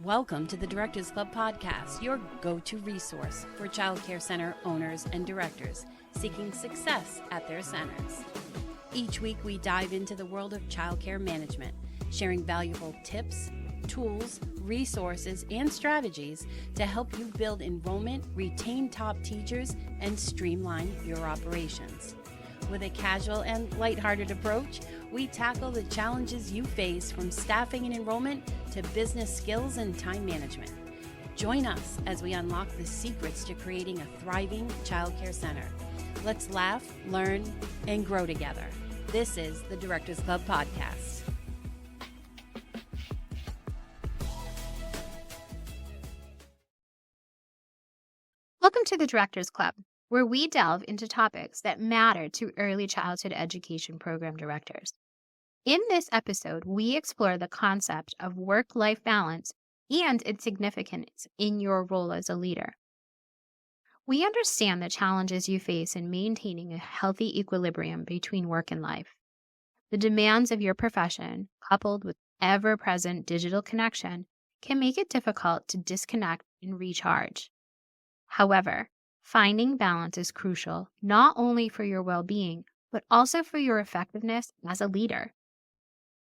Welcome to the Directors Club podcast, your go-to resource for child care center owners and directors seeking success at their centers. Each week, we dive into the world of child care management, sharing valuable tips, tools, resources, and strategies to help you build enrollment, retain top teachers, and streamline your operations. With a casual and lighthearted approach, we tackle the challenges you face from staffing and enrollment to business skills and time management. Join us as we unlock the secrets to creating a thriving child care center. Let's laugh, learn, and grow together. This is the Directors Club podcast. Welcome to the Directors Club, where we delve into topics that matter to early childhood education program directors. In this episode, we explore the concept of work-life balance and its significance in your role as a leader. We understand the challenges you face in maintaining a healthy equilibrium between work and life. The demands of your profession, coupled with ever-present digital connection, can make it difficult to disconnect and recharge. However, finding balance is crucial not only for your well-being, but also for your effectiveness as a leader.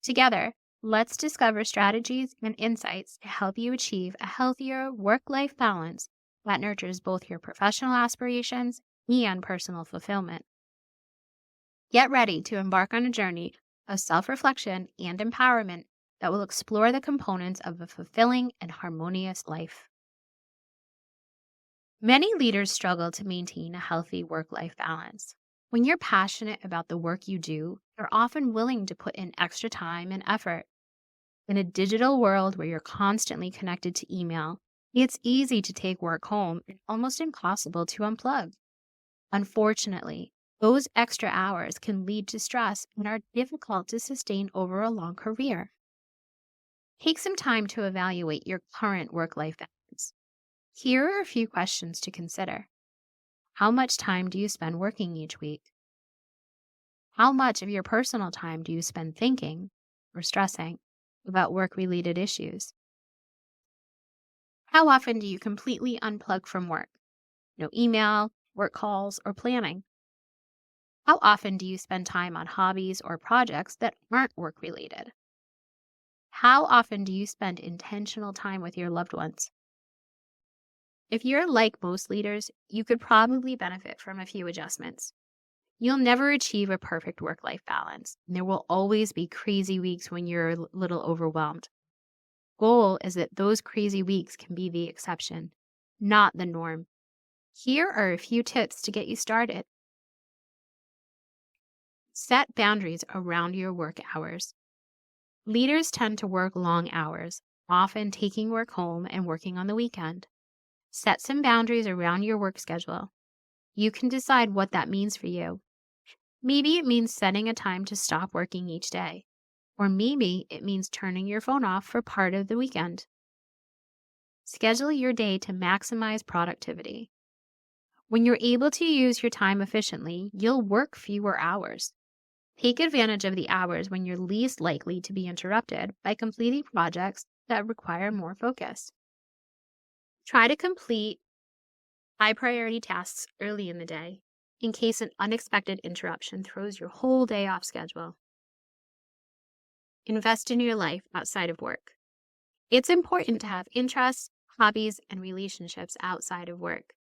Together, let's discover strategies and insights to help you achieve a healthier work-life balance that nurtures both your professional aspirations and personal fulfillment. Get ready to embark on a journey of self-reflection and empowerment that will explore the components of a fulfilling and harmonious life. Many leaders struggle to maintain a healthy work-life balance. When you're passionate about the work you do, you're often willing to put in extra time and effort. In a digital world where you're constantly connected to email, it's easy to take work home and almost impossible to unplug. Unfortunately, those extra hours can lead to stress and are difficult to sustain over a long career. Take some time to evaluate your current work-life balance. Here are a few questions to consider. How much time do you spend working each week? How much of your personal time do you spend thinking or stressing about work-related issues? How often do you completely unplug from work? No email, work calls, or planning? How often do you spend time on hobbies or projects that aren't work-related? How often do you spend intentional time with your loved ones? If you're like most leaders, you could probably benefit from a few adjustments. You'll never achieve a perfect work-life balance, and there will always be crazy weeks when you're a little overwhelmed. Goal is that those crazy weeks can be the exception, not the norm. Here are a few tips to get you started. Set boundaries around your work hours. Leaders tend to work long hours, often taking work home and working on the weekend. Set some boundaries around your work schedule. You can decide what that means for you. Maybe it means setting a time to stop working each day, or maybe it means turning your phone off for part of the weekend. Schedule your day to maximize productivity. When you're able to use your time efficiently, you'll work fewer hours. Take advantage of the hours when you're least likely to be interrupted by completing projects that require more focus. Try to complete high-priority tasks early in the day in case an unexpected interruption throws your whole day off schedule. Invest in your life outside of work. It's important to have interests, hobbies, and relationships outside of work.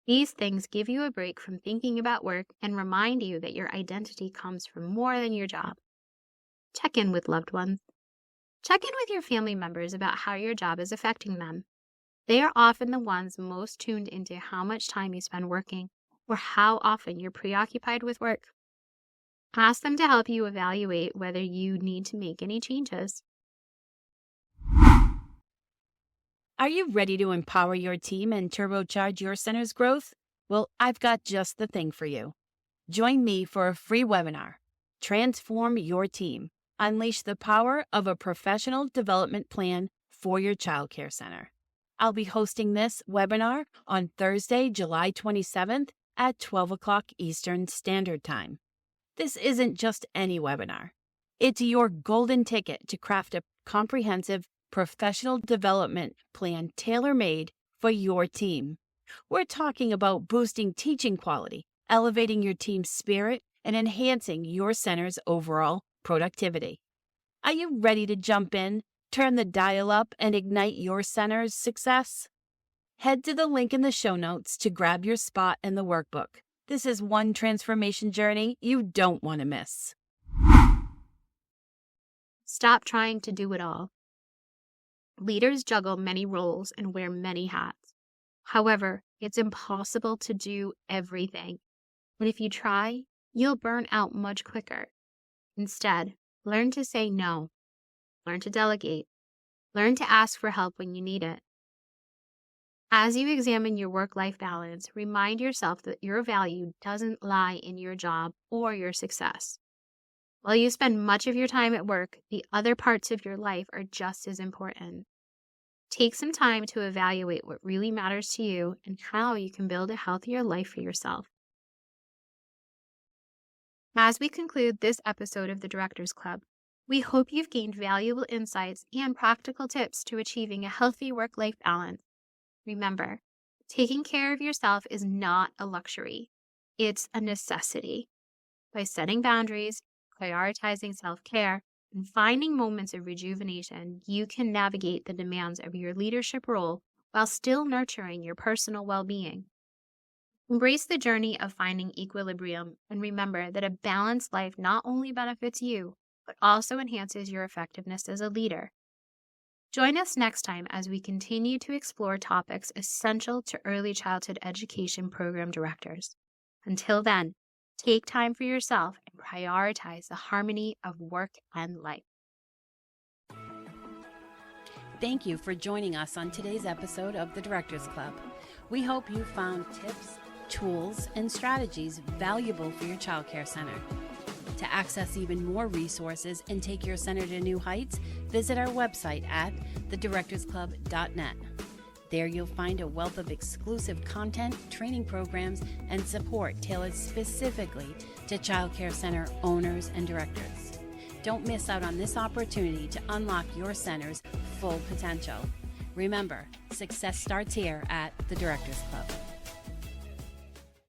These things give you a break from thinking about work and remind you that your identity comes from more than your job. Check in with loved ones. Check in with your family members about how your job is affecting them. They are often the ones most tuned into how much time you spend working or how often you're preoccupied with work. Ask them to help you evaluate whether you need to make any changes. Are you ready to empower your team and turbocharge your center's growth? Well, I've got just the thing for you. Join me for a free webinar. Transform your team. Unleash the power of a professional development plan for your child care center. I'll be hosting this webinar on Thursday, July 27th at 12 o'clock Eastern Standard Time. This isn't just any webinar. It's your golden ticket to craft a comprehensive professional development plan tailor-made for your team. We're talking about boosting teaching quality, elevating your team's spirit, and enhancing your center's overall productivity. Are you ready to jump in, turn the dial up, and ignite your center's success? Head to the link in the show notes to grab your spot in the workbook. This is one transformation journey you don't want to miss. Stop trying to do it all. Leaders juggle many roles and wear many hats. However, it's impossible to do everything. And if you try, you'll burn out much quicker. Instead, learn to say no. Learn to delegate. Learn to ask for help when you need it. As you examine your work-life balance, remind yourself that your value doesn't lie in your job or your success. While you spend much of your time at work, the other parts of your life are just as important. Take some time to evaluate what really matters to you and how you can build a healthier life for yourself. As we conclude this episode of the Directors Club, we hope you've gained valuable insights and practical tips to achieving a healthy work-life balance. Remember, taking care of yourself is not a luxury. It's a necessity. By setting boundaries, prioritizing self-care, and finding moments of rejuvenation, you can navigate the demands of your leadership role while still nurturing your personal well-being. Embrace the journey of finding equilibrium and remember that a balanced life not only benefits you, but also enhances your effectiveness as a leader. Join us next time as we continue to explore topics essential to early childhood education program directors. Until then, take time for yourself and prioritize the harmony of work and life. Thank you for joining us on today's episode of the Directors Club. We hope you found tips, tools, and strategies valuable for your childcare center. To access even more resources and take your center to new heights, visit our website at thedirectorsclub.net. There you'll find a wealth of exclusive content, training programs, and support tailored specifically to childcare center owners and directors. Don't miss out on this opportunity to unlock your center's full potential. Remember, success starts here at the Directors Club.